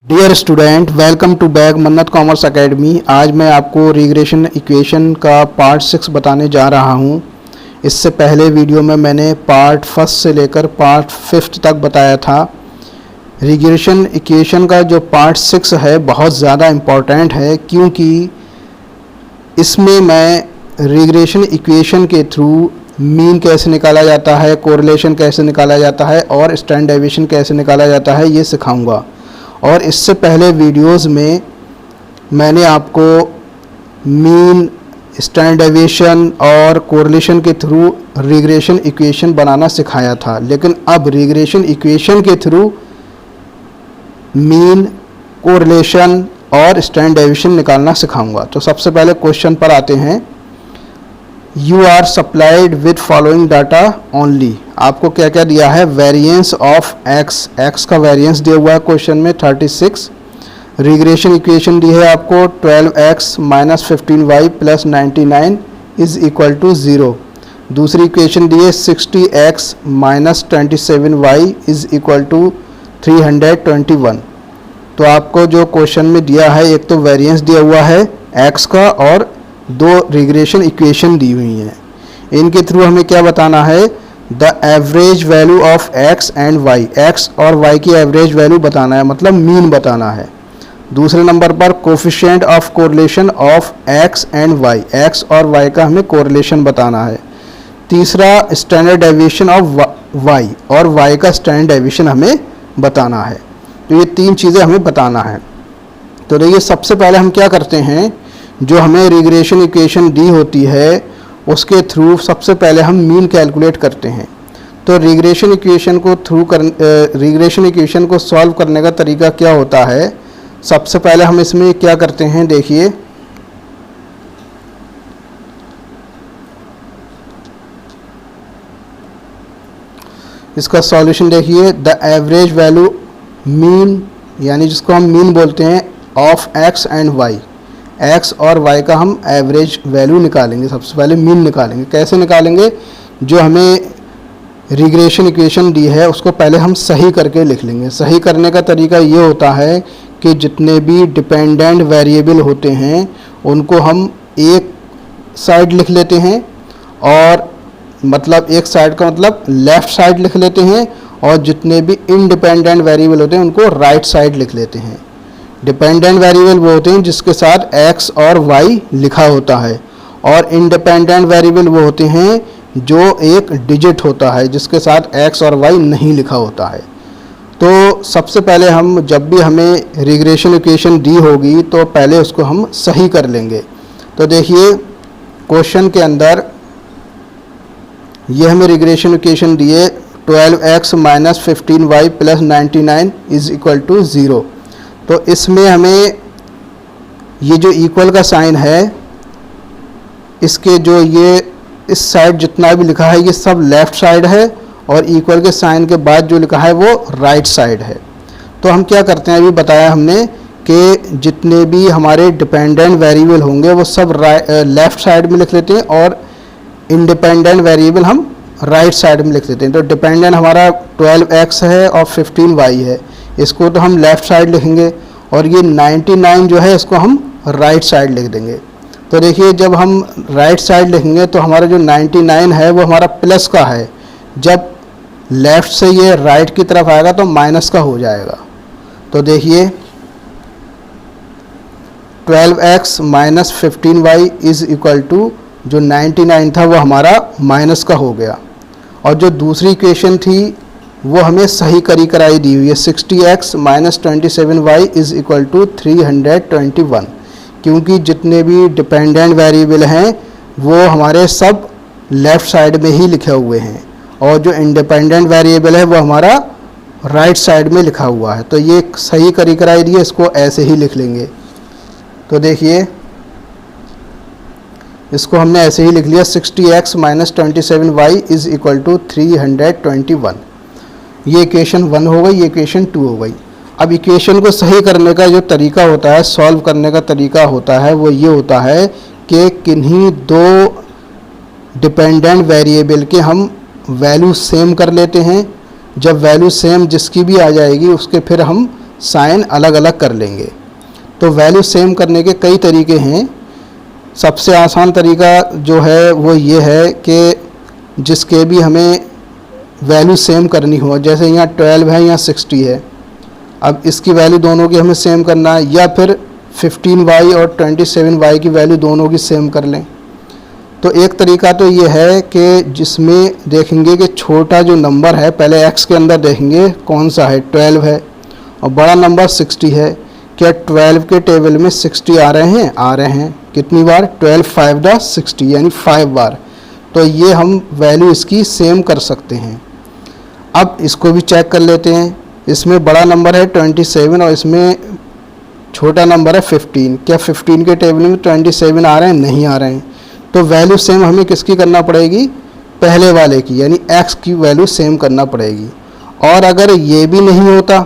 Dear student, welcome to back Mannat commerce academy. आज मैं आपको रिग्रेशन इक्वेशन का पार्ट 6 बताने जा रहा हूं। इससे पहले वीडियो में मैंने पार्ट 1 से लेकर पार्ट 5 तक बताया था। रिग्रेशन इक्वेशन का जो पार्ट 6 है बहुत ज़्यादा इम्पॉर्टेंट है, क्योंकि इसमें मैं रिग्रेशन इक्वेशन के थ्रू मीन कैसे निकाला जाता है, कोरिलेशन कैसे निकाला जाता है और स्टैंडर्ड डेविएशन कैसे निकाला जाता है ये सिखाऊंगा। और इससे पहले वीडियोस में मैंने आपको मीन, स्टैंडर्ड डेविएशन और कोरिलेशन के थ्रू रिग्रेशन इक्वेशन बनाना सिखाया था, लेकिन अब रिग्रेशन इक्वेशन के थ्रू मीन, कोरिलेशन और स्टैंडर्ड डेविएशन निकालना सिखाऊंगा। तो सबसे पहले क्वेश्चन पर आते हैं। You are supplied with following data only. आपको क्या क्या दिया है? वेरिएंस ऑफ एक्स, एक्स का वेरिएंस दिया हुआ है क्वेश्चन में 36। रिग्रेशन इक्वेशन दी है आपको 12x minus 15y plus 99 is equal to 0। दूसरी इक्वेशन दी है 60x minus 27y is equal to 321। तो आपको जो क्वेश्चन में दिया है, एक तो वेरिएंस दिया हुआ है x का और दो रिग्रेशन इक्वेशन दी हुई हैं। इनके थ्रू हमें क्या बताना है? The average value of x and y, x और y की एवरेज वैल्यू बताना है, मतलब मीन बताना है। दूसरे नंबर पर coefficient of correlation of x and y, x और y का हमें कोरिलेशन बताना है। तीसरा स्टैंडर्ड डेविएशन ऑफ y और y का स्टैंडर्ड डेविएशन हमें बताना है। तो ये तीन चीज़ें हमें बताना है। तो देखिए, सबसे पहले हम क्या करते हैं, जो हमें रिग्रेशन इक्वेशन दी होती है उसके थ्रू सबसे पहले हम मीन कैलकुलेट करते हैं। तो रिग्रेशन इक्वेशन को सॉल्व करने का तरीका क्या होता है? सबसे पहले हम इसमें क्या करते हैं, देखिए, इसका सॉल्यूशन देखिए। द एवरेज वैल्यू मीन, यानी जिसको हम मीन बोलते हैं, of X and Y, X और वाई का हम एवरेज वैल्यू निकालेंगे। सबसे पहले मीन निकालेंगे। कैसे निकालेंगे? जो हमें रिग्रेशन इक्वेशन दी है उसको पहले हम सही करके लिख लेंगे। सही करने का तरीका ये होता है कि जितने भी डिपेंडेंट वेरिएबल होते हैं उनको हम एक साइड लिख लेते हैं, और मतलब एक साइड का मतलब लेफ़्ट साइड लिख लेते हैं, और जितने भी इंडिपेंडेंट वेरिएबल होते हैं उनको राइट साइड लिख लेते हैं। डिपेंडेंट वेरिएबल वो होते हैं जिसके साथ x और y लिखा होता है, और इंडिपेंडेंट वेरिएबल वो होते हैं जो एक डिजिट होता है जिसके साथ x और y नहीं लिखा होता है। तो सबसे पहले हम, जब भी हमें रिग्रेशन इक्वेशन दी होगी तो पहले उसको हम सही कर लेंगे। तो देखिए, क्वेश्चन के अंदर ये हमें रिग्रेशन इक्वेशन दिए 12x minus 15y plus 99 is equal to 0। तो इसमें हमें ये जो इक्वल का साइन है, इसके जो ये इस साइड जितना भी लिखा है ये सब लेफ़्ट साइड है, और इक्वल के साइन के बाद जो लिखा है वो राइट साइड है। तो हम क्या करते हैं, अभी बताया हमने कि जितने भी हमारे डिपेंडेंट वेरिएबल होंगे वो सब लेफ़्ट साइड में लिख लेते हैं, और इंडिपेंडेंट वेरिएबल हम राइट साइड में लिख लेते हैं। तो डिपेंडेंट हमारा 12x है और 15y है, इसको तो हम लेफ़्ट साइड लिखेंगे, और ये 99 जो है इसको हम राइट साइड लिख देंगे। तो देखिए, जब हम राइट साइड लिखेंगे तो हमारा जो 99 है वो हमारा प्लस का है, जब लेफ़्ट से ये राइट की तरफ आएगा तो माइनस का हो जाएगा। तो देखिए, 12x minus 15y is equal to, जो 99 था वो हमारा माइनस का हो गया, और जो दूसरी इक्वेशन थी वो हमें सही करी कराई दी हुई है 60x minus 27y is equal to 321, क्योंकि जितने भी डिपेंडेंट वेरिएबल हैं वो हमारे सब लेफ़्ट साइड में ही लिखे हुए हैं, और जो इंडिपेंडेंट वेरिएबल है वो हमारा राइट साइड में लिखा हुआ है। तो ये सही करी कराई दी है, इसको ऐसे ही लिख लेंगे। तो देखिए, इसको हमने ऐसे ही लिख लिया 60x minus 27y is equal to 321। ये इक्वेशन 1 हो गई, ये इक्वेशन 2 हो गई। अब इक्वेशन को सही करने का जो तरीका होता है, सॉल्व करने का तरीका होता है, वो ये होता है कि किन्हीं दो डिपेंडेंट वेरिएबल के हम वैल्यू सेम कर लेते हैं। जब वैल्यू सेम जिसकी भी आ जाएगी उसके फिर हम साइन अलग अलग कर लेंगे। तो वैल्यू सेम करने के कई तरीके हैं। सबसे आसान तरीका जो है वो ये है कि जिसके भी हमें वैल्यू सेम करनी हो, जैसे यहाँ 12 है, यहाँ 60 है, अब इसकी वैल्यू दोनों की हमें सेम करना है, या फिर 15y और 27y की वैल्यू दोनों की सेम कर लें। तो एक तरीका तो ये है कि जिसमें देखेंगे कि छोटा जो नंबर है पहले x के अंदर देखेंगे कौन सा है, 12 है, और बड़ा नंबर 60 है। क्या 12 के टेबल में 60 आ रहे हैं? आ रहे हैं। कितनी बार? 12 5 दा 60 यानी 5 बार। तो ये हम वैल्यू इसकी सेम कर सकते हैं। अब इसको भी चेक कर लेते हैं। इसमें बड़ा नंबर है 27 और इसमें छोटा नंबर है 15। क्या 15 के टेबल में 27 आ रहे हैं? नहीं आ रहे हैं। तो वैल्यू सेम हमें किसकी करना पड़ेगी? पहले वाले की, यानी x की वैल्यू सेम करना पड़ेगी। और अगर ये भी नहीं होता,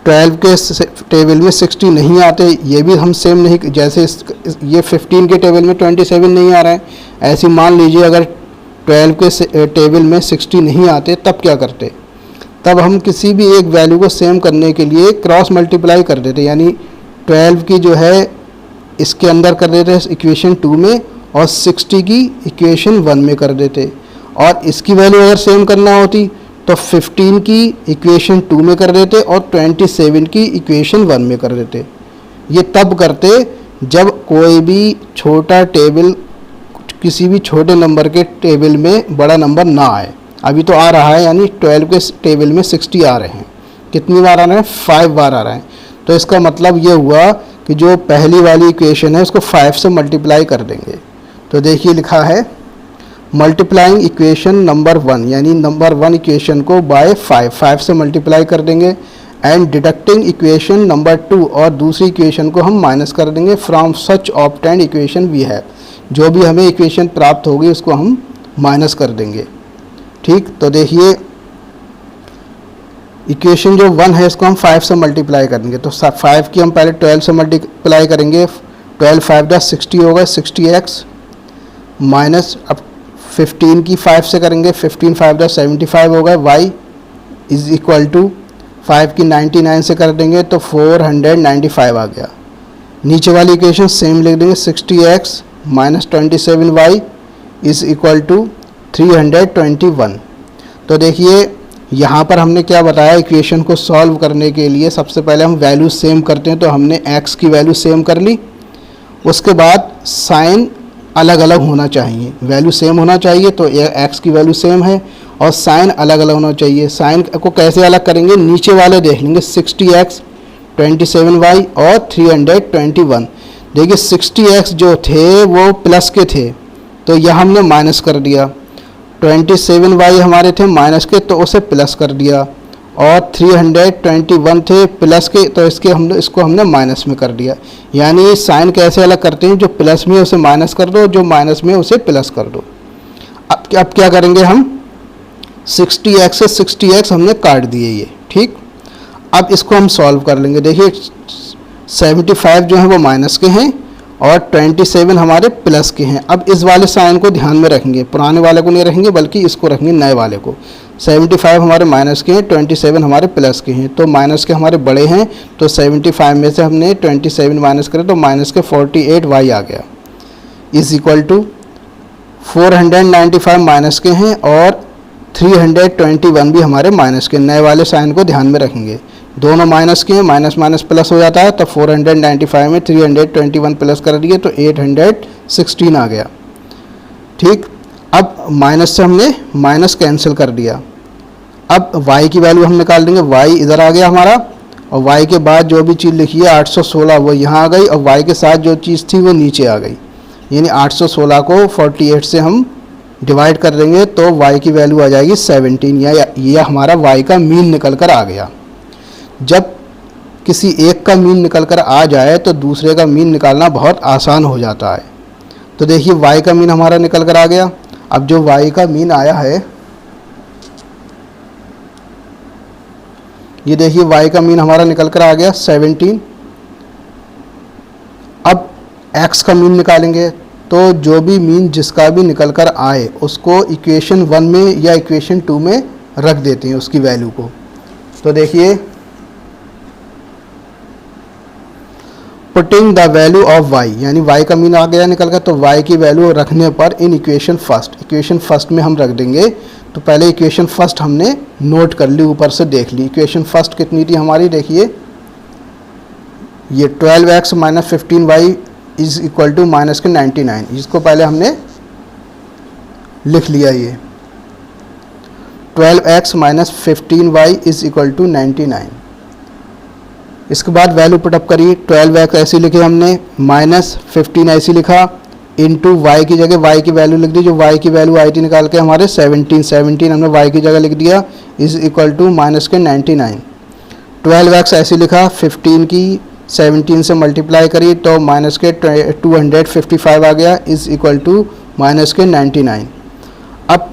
12 के टेबल में 60 नहीं आते, ये भी हम सेम नहीं, जैसे ये 15 के टेबल में 27 नहीं आ रहा है, ऐसी मान लीजिए अगर 12 के टेबल में 60 नहीं आते, तब क्या करते? तब हम किसी भी एक वैल्यू को सेम करने के लिए क्रॉस मल्टीप्लाई कर देते, यानी 12 की जो है इसके अंदर कर देते इक्वेशन 2 में, और 60 की इक्वेशन 1 में कर देते। और इसकी वैल्यू अगर सेम करना होती तो 15 की इक्वेशन 2 में कर देते और 27 की इक्वेशन 1 में कर देते। ये तब करते जब कोई भी छोटा टेबल किसी भी छोटे नंबर के टेबल में बड़ा नंबर ना आए। अभी तो आ रहा है, यानी 12 के टेबल में 60 आ रहे हैं। कितनी बार आ रहे हैं? 5 बार आ रहे हैं। तो इसका मतलब ये हुआ कि जो पहली वाली इक्वेशन है उसको 5 से मल्टीप्लाई कर देंगे। तो देखिए लिखा है मल्टीप्लाइंग इक्वेशन नंबर 1, यानी नंबर 1 इक्वेशन को बाय 5 से मल्टीप्लाई कर देंगे, एंड डिडक्टिंग इक्वेशन नंबर 2, और दूसरी इक्वेशन को हम माइनस कर देंगे from such obtained equation we have. जो भी हमें इक्वेशन प्राप्त होगी उसको हम माइनस कर देंगे। ठीक, तो देखिए इक्वेशन जो 1 है इसको हम 5 से मल्टीप्लाई करेंगे। तो 5 की हम पहले 12 से मल्टीप्लाई करेंगे। 12 5 दा 60 होगा, 60x, माइनस अब 15 की 5 से करेंगे, 15 5 दा 75 होगा, y इज इक्वल टू 5 की 99 से कर देंगे तो 495 आ गया। नीचे वाली इक्वेशन सेम लिख देंगे, 60x minus 27y is equal to 321। तो देखिए यहाँ पर हमने क्या बताया, इक्वेशन को सॉल्व करने के लिए सबसे पहले हम वैल्यू सेम करते हैं। तो हमने x की वैल्यू सेम कर ली, उसके बाद साइन अलग अलग होना चाहिए, वैल्यू सेम होना चाहिए। तो x की वैल्यू सेम है और साइन अलग अलग होना चाहिए। साइन को कैसे अलग करेंगे? नीचे वाले देख लेंगे, 60x 27y और 321। देखिए 60x जो थे वो प्लस के थे तो यह हमने माइनस कर दिया, 27y हमारे थे माइनस के तो उसे प्लस कर दिया, और 321 थे प्लस के तो इसको हमने माइनस में कर दिया। यानी साइन कैसे अलग करते हैं? जो प्लस में उसे माइनस कर दो, जो माइनस में उसे प्लस कर दो। अब क्या करेंगे हम? 60x से 60x हमने काट दिए ये। ठीक, अब इसको हम सॉल्व कर लेंगे। देखिए 75 जो है वो माइनस के हैं और 27 हमारे प्लस के हैं। अब इस वाले साइन को ध्यान में रखेंगे, पुराने वाले को नहीं रखेंगे बल्कि इसको रखेंगे, नए वाले को। 75 हमारे माइनस के हैं, 27 हमारे प्लस के हैं। तो माइनस के हमारे बड़े हैं, तो 75 में से हमने 27 माइनस करें तो माइनस के 48y आ गया, इज इक्वल टू 495 माइनस के हैं और 321 भी हमारे माइनस के। नए वाले साइन को ध्यान में रखेंगे, दोनों माइनस के हैं, माइनस माइनस प्लस हो जाता है। तो 495 में 321 प्लस कर दिए तो 816 आ गया। ठीक, अब माइनस से हमने माइनस कैंसिल कर दिया। अब y की वैल्यू हम निकाल देंगे, y इधर आ गया हमारा, और y के बाद जो भी चीज़ लिखी है 816 वो यहाँ आ गई, और y के साथ जो चीज़ थी वो नीचे आ गई। यानी 816 को 48 से हम डिवाइड कर देंगे तो y की वैल्यू आ जाएगी 17, या यह हमारा y का मीन निकल कर आ गया। जब किसी एक का मीन निकल कर आ जाए तो दूसरे का मीन निकालना बहुत आसान हो जाता है। तो देखिए y का मीन हमारा निकल कर आ गया। अब जो y का मीन आया है, ये देखिए y का मीन हमारा निकल कर आ गया 17। अब x का मीन निकालेंगे, तो जो भी मीन जिसका भी निकल कर आए उसको इक्वेशन 1 में या इक्वेशन 2 में रख देते हैं उसकी वैल्यू को। तो देखिए putting the value of y, यानी y का मीन आ गया निकल कर, तो y की वैल्यू रखने पर इन इक्वेशन फर्स्ट में हम रख देंगे। तो पहले इक्वेशन फर्स्ट हमने नोट कर ली, ऊपर से देख ली। इक्वेशन फर्स्ट कितनी थी हमारी, देखिए ये 12x minus 15y is equal to minus के 99, इसको पहले हमने लिख लिया। ये 12x minus 15y is equal to 99। इसके बाद वैल्यू पुटअप करिए, 12x ऐसी लिखे हमने, माइनस 15 ऐसी लिखा, इनटू y की जगह y की वैल्यू लिख दी, जो y की वैल्यू आई थी निकाल के हमारे 17 हमने y की जगह लिख दिया, इज इक्वल टू माइनस के 99। 12x ऐसी लिखा, 15 की 17 से मल्टीप्लाई करी तो माइनस के 255 आ गया, इज इक्वल टू माइनस के 99। अब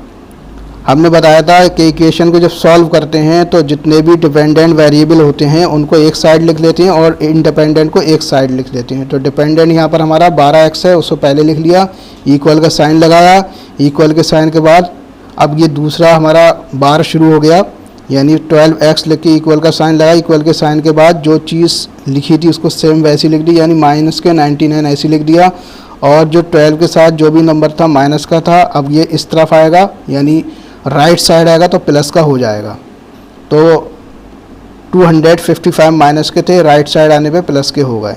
हमने बताया था कि इक्वेशन को जब सॉल्व करते हैं तो जितने भी डिपेंडेंट वेरिएबल होते हैं उनको एक साइड लिख लेते हैं और इंडिपेंडेंट को एक साइड लिख लेते हैं। तो डिपेंडेंट यहाँ पर हमारा 12x है, उसको पहले लिख लिया, इक्वल का साइन लगाया, इक्वल के साइन के बाद अब ये दूसरा हमारा बार शुरू हो गया, यानी 12x लिख के इक्वल का साइन लगा, इक्वल के साइन के बाद जो चीज़ लिखी थी उसको सेम वैसी लिख दी, यानी माइनस के 99 ऐसी लिख दिया। और जो 12 के साथ जो भी नंबर था माइनस का था, अब ये इस तरफ आएगा, यानी राइट साइड आएगा तो प्लस का हो जाएगा। तो 255 माइनस के थे, राइट साइड आने पे प्लस के हो गए।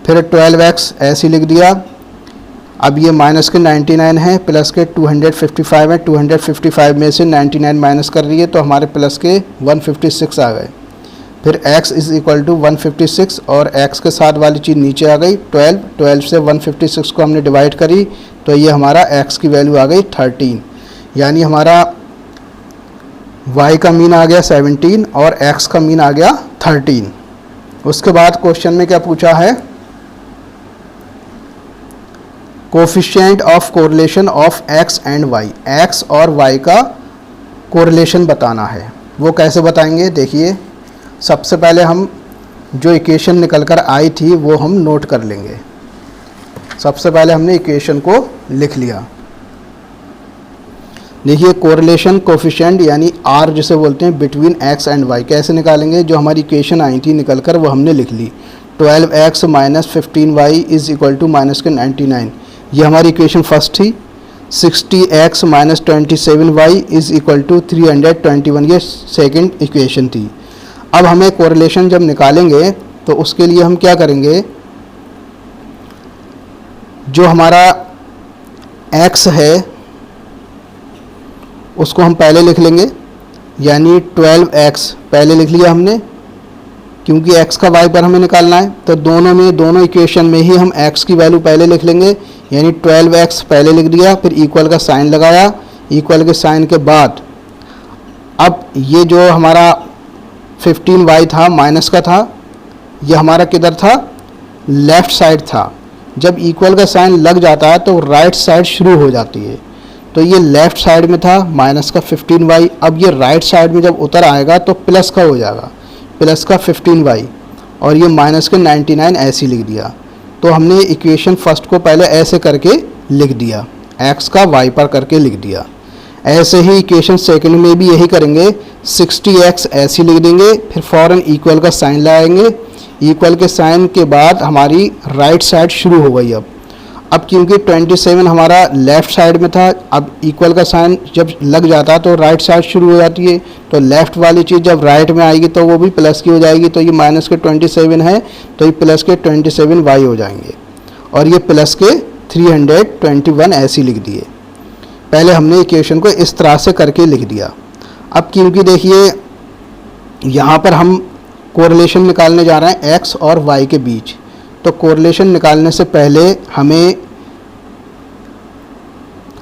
फिर 12x ऐसे लिख दिया, अब ये माइनस के 99 है, प्लस के 255 है, 255 में से 99 माइनस कर रही है तो हमारे प्लस के 156 आ गए। फिर x इज़ इक्वल टू 156 और x के साथ वाली चीज़ नीचे आ गई 12 से 156 को हमने डिवाइड करी तो ये हमारा x की वैल्यू आ गई 13, यानी हमारा y का मीन आ गया 17 और x का मीन आ गया 13। उसके बाद क्वेश्चन में क्या पूछा है, coefficient of correlation of x and y, x और y का कोरिलेशन बताना है। वो कैसे बताएंगे, देखिए सबसे पहले हम जो इक्वेशन निकल कर आई थी वो हम नोट कर लेंगे। सबसे पहले हमने इक्वेशन को लिख लिया। देखिए कोरिलेशन कोफिशिएंट यानी r जिसे बोलते हैं बिटवीन x एंड y कैसे निकालेंगे, जो हमारी इक्वेशन आई थी निकल कर वो हमने लिख ली। 12x minus 15y is equal to minus के 99, ये हमारी इक्वेशन फर्स्ट थी। 60x minus 27y is equal to 321, ये सेकेंड इक्वेशन थी। अब हमें कोरिलेशन जब निकालेंगे तो उसके लिए हम क्या करेंगे, जो हमारा x है उसको हम पहले लिख लेंगे, यानी 12x पहले लिख लिया हमने, क्योंकि x का y पर हमें निकालना है तो दोनों इक्वेशन में ही हम x की वैल्यू पहले लिख लेंगे, यानी 12x पहले लिख दिया, फिर इक्वल का साइन लगाया, इक्वल के साइन के बाद अब ये जो हमारा 15y था माइनस का था, ये हमारा किधर था, लेफ़्ट साइड था। जब इक्वल का साइन लग जाता है तो राइट साइड शुरू हो जाती है, तो ये लेफ़्ट साइड में था माइनस का 15y, अब ये राइट साइड में जब उतर आएगा तो प्लस का हो जाएगा, प्लस का 15y और ये माइनस के 99 ऐसे लिख दिया। तो हमने इक्वेशन फर्स्ट को पहले ऐसे करके लिख दिया, x का y पर करके लिख दिया। ऐसे ही इक्वेशन सेकंड में भी यही करेंगे, 60x ऐसे लिख देंगे, फिर फ़ौरन इक्वल का साइन लगाएंगे, इक्वल के साइन के बाद हमारी राइट साइड शुरू हो गई। अब क्योंकि 27 हमारा लेफ़्ट साइड में था, अब इक्वल का साइन जब लग जाता है तो राइट साइड शुरू हो जाती है, तो लेफ़्ट वाली चीज़ जब राइट में आएगी तो वो भी प्लस की हो जाएगी, तो ये माइनस के 27 है तो ये प्लस के 27y हो जाएंगे और ये प्लस के 321 ऐसे लिख दिए। पहले हमने इक्वेशन को इस तरह से करके लिख दिया। अब क्योंकि देखिए यहाँ पर हम कोरिलेशन निकालने जा रहे हैं x और y के बीच, तो कोरिलेशन निकालने से पहले हमें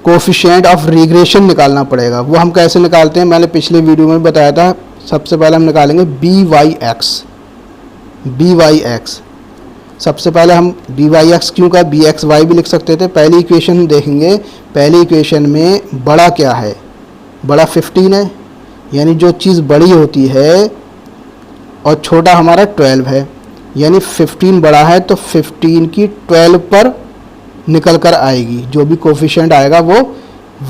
कोफिशिएंट ऑफ रिग्रेशन निकालना पड़ेगा। वो हम कैसे निकालते हैं, मैंने पिछले वीडियो में बताया था। सबसे पहले हम निकालेंगे BYX। सबसे पहले हम BYX क्यों का BXY भी लिख सकते थे। पहली इक्वेशन देखेंगे, पहली इक्वेशन में बड़ा क्या है, बड़ा 15 है, यानी जो चीज़ बड़ी होती है, और छोटा हमारा 12 है, यानी 15 बड़ा है तो 15 की 12 पर निकल कर आएगी, जो भी कोफिशिएंट आएगा वो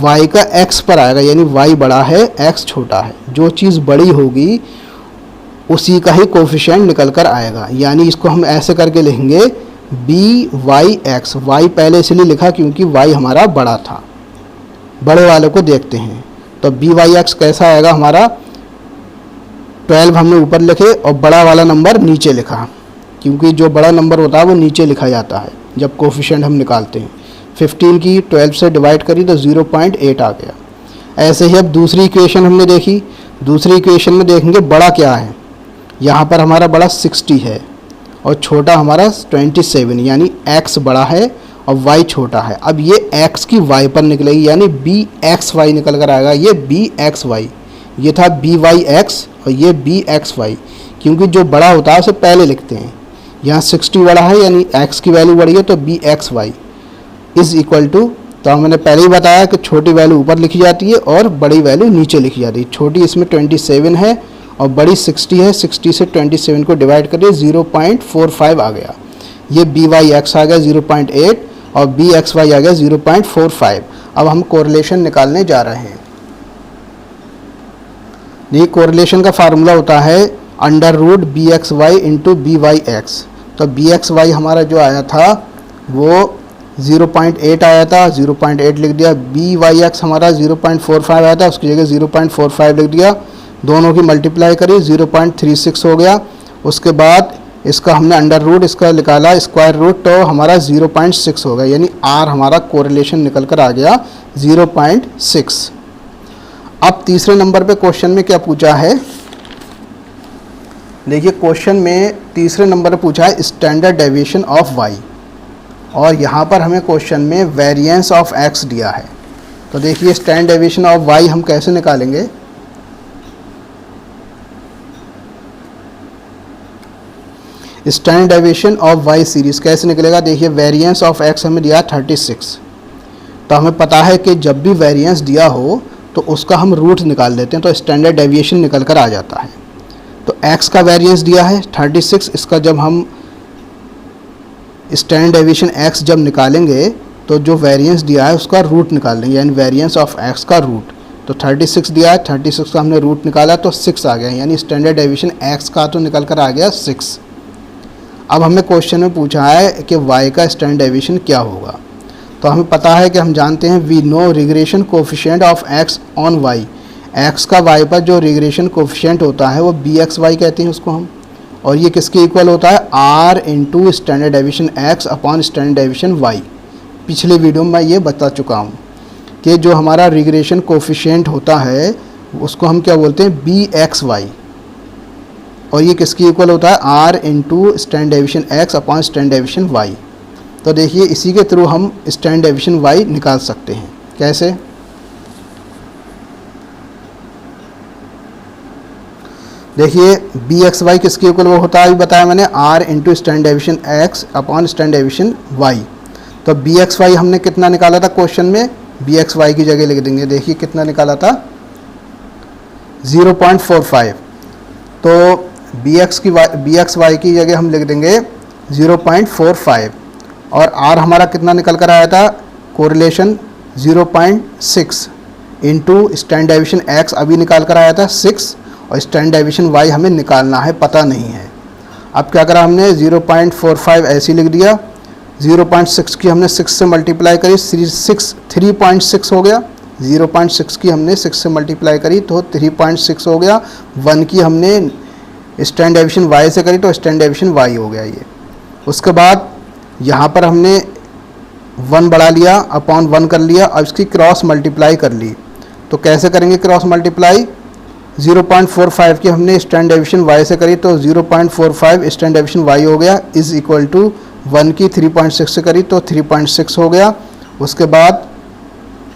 y का x पर आएगा, यानी y बड़ा है x छोटा है। जो चीज़ बड़ी होगी उसी का ही कोफिशिएंट निकल कर आएगा। यानी इसको हम ऐसे करके लिखेंगे बी वाई एक्स। वाई पहले इसलिए लिखा क्योंकि वाई हमारा बड़ा था, बड़े वाले को देखते हैं। तो बी वाई एक्स कैसा आएगा हमारा, 12 हमने ऊपर लिखे और बड़ा वाला नंबर नीचे लिखा, क्योंकि जो बड़ा नंबर होता है वो नीचे लिखा जाता है जब कोफिशिएंट हम निकालते हैं। 15 की 12 से डिवाइड करी तो 0.8 आ गया। ऐसे ही अब दूसरी इक्वेशन हमने देखी, दूसरी इक्वेशन में देखेंगे बड़ा क्या है। यहाँ पर हमारा बड़ा 60 है और छोटा हमारा 27, यानी x बड़ा है और y छोटा है। अब ये x की y पर निकलेगी, यानी बी एक्स वाई निकल कर आएगा। ये बी एक्स वाई, ये था बी वाई एक्स और ये बी एक्स वाई, क्योंकि जो बड़ा होता है उसे पहले लिखते हैं। यहाँ 60 बड़ा है यानी x की वैल्यू बड़ी है, तो B X Y is equal to, तो मैंने पहले ही बताया कि छोटी वैल्यू ऊपर लिखी जाती है और बड़ी वैल्यू नीचे लिखी जाती है। छोटी इसमें 27 है और बड़ी 60 है। 60 से 27 को डिवाइड करिए 0.45 आ गया। ये बी वाई एक्स आ गया 0.8 और बी एक्स वाई आ गया 0.45। अब हम कोरिलेशन निकालने जा रहे हैं। ये कोरिलेशन का फार्मूला होता है under root B X Y into B Y X. तो बी एक्स वाई हमारा जो आया था वो 0.8 आया था, 0.8 लिख दिया। बी वाई एक्स हमारा 0.45 आया था, उसकी जगह 0.45 लिख दिया। दोनों की मल्टीप्लाई करी 0.36 हो गया। उसके बाद इसका हमने अंडर रूट इसका निकाला स्क्वायर रूट, तो हमारा 0.6 हो गया, यानी आर हमारा कोरिलेशन निकल कर आ गया 0.6। अब तीसरे नंबर पे क्वेश्चन में क्या पूछा है, देखिए क्वेश्चन में तीसरे नंबर पे पूछा है स्टैंडर्ड डेविएशन ऑफ वाई, और यहाँ पर हमें क्वेश्चन में वेरिएंस ऑफ एक्स दिया है। तो देखिए स्टैंडर्ड डेविएशन ऑफ वाई हम कैसे निकालेंगे। Standard deviation of Y series कैसे निकलेगा, देखिए वेरिएंस ऑफ एक्स हमें दिया 36। तो हमें पता है कि जब भी वेरिएंस दिया हो तो उसका हम रूट निकाल लेते हैं, तो स्टैंडर्ड डेविएशन निकल कर आ जाता है। तो एक्स का वेरिएंस दिया है 36, इसका जब हम स्टैंडर्ड डेविएशन एक्स जब निकालेंगे तो जो वेरिएंस दिया है उसका रूट निकाल लेंगे, यानी वेरिएंस ऑफ एक्स का रूट। तो 36 दिया है, 36 का हमने रूट निकाला तो 6 आ गया, यानी स्टैंडर्ड डेविएशन एक्स का तो निकल कर आ गया 6। अब हमें क्वेश्चन में पूछा है कि y का स्टैंडर्ड डेविएशन क्या होगा। तो हमें पता है कि हम जानते हैं we know regression coefficient of x on y। x का y पर जो रिग्रेशन कोफिशिएंट होता है वो बी एक्स वाई कहते हैं उसको हम, और ये किसके इक्वल होता है r into standard deviation x upon standard deviation y। पिछले वीडियो में मैं ये बता चुका हूँ कि जो हमारा रिग्रेशन कोफिशिएंट होता है उसको हम क्या बोलते हैं बी एक्स वाई, और ये किसकी इक्वल होता है r into standard deviation x upon standard deviation y। तो देखिए इसी के थ्रू हम स्टैंडर्ड डेविएशन y निकाल सकते हैं। कैसे, देखिए बी एक्स वाई किसके इक्वल वो होता है अभी बताया मैंने, r into standard deviation x upon standard deviation y। तो बी एक्स वाई हमने कितना निकाला था क्वेश्चन में, बी एक्स वाई की जगह लिख देंगे। देखिए कितना निकाला था 0.45। तो बी एक्स वाई की जगह हम लिख देंगे 0.45, और r हमारा कितना निकल कर आया था correlation 0.6 into standard deviation x अभी निकाल कर आया था 6, और स्टैंडर्ड डेविएशन y हमें निकालना है, पता नहीं है। अब क्या करा हमने 0.45 ऐसे लिख दिया, 0.6 की हमने 6 से मल्टीप्लाई करी, 3.6 हो गया। 0.6 की हमने 6 से मल्टीप्लाई करी तो 3.6 हो गया। 1 की हमने स्टैंडर्ड डेविएशन y से करी तो स्टैंडर्ड डेविएशन y हो गया ये। उसके बाद यहाँ पर हमने 1 बढ़ा लिया, अपॉन 1 कर लिया, अब इसकी क्रॉस मल्टीप्लाई कर ली। तो कैसे करेंगे क्रॉस मल्टीप्लाई, 0.45 की हमने स्टैंडर्ड डेविएशन y से करी तो 0.45 स्टैंडर्ड डेविएशन y हो गया, इज़ इक्वल टू 1 की 3.6 से करी तो 3.6 हो गया। उसके बाद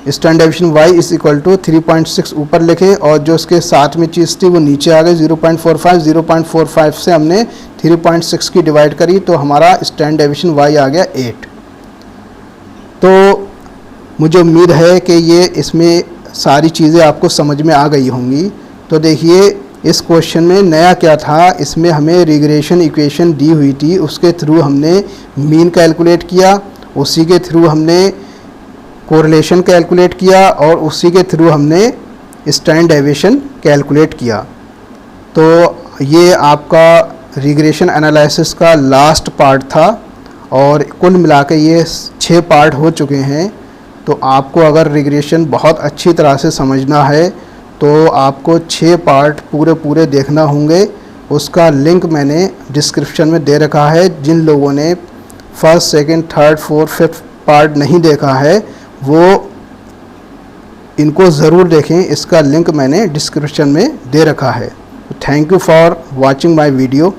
standard deviation y is equal to 3.6 ऊपर लिखे, और जो उसके साथ में चीज़ थी वो नीचे आ गई 0.45। 0.45 से हमने 3.6 की डिवाइड करी तो हमारा स्टैंडर्ड डेविएशन y आ गया 8। तो मुझे उम्मीद है कि ये इसमें सारी चीज़ें आपको समझ में आ गई होंगी। तो देखिए इस क्वेश्चन में नया क्या था, इसमें हमें रिग्रेशन इक्वेशन दी हुई थी, उसके थ्रू हमने मीन कैलकुलेट किया, उसी के थ्रू हमने कोरिलेशन कैलकुलेट किया, और उसी के थ्रू हमने स्टैंडर्ड डेविएशन कैलकुलेट किया। तो ये आपका रिग्रेशन एनालिसिस का लास्ट पार्ट था और कुल मिला के ये 6 पार्ट हो चुके हैं। तो आपको अगर रिग्रेशन बहुत अच्छी तरह से समझना है तो आपको 6 पार्ट पूरे देखना होंगे। उसका लिंक मैंने डिस्क्रिप्शन में दे रखा है। जिन लोगों ने first, second, third, fourth, fifth part नहीं देखा है वो इनको ज़रूर देखें। इसका लिंक मैंने डिस्क्रिप्शन में दे रखा है। Thank you for watching my video.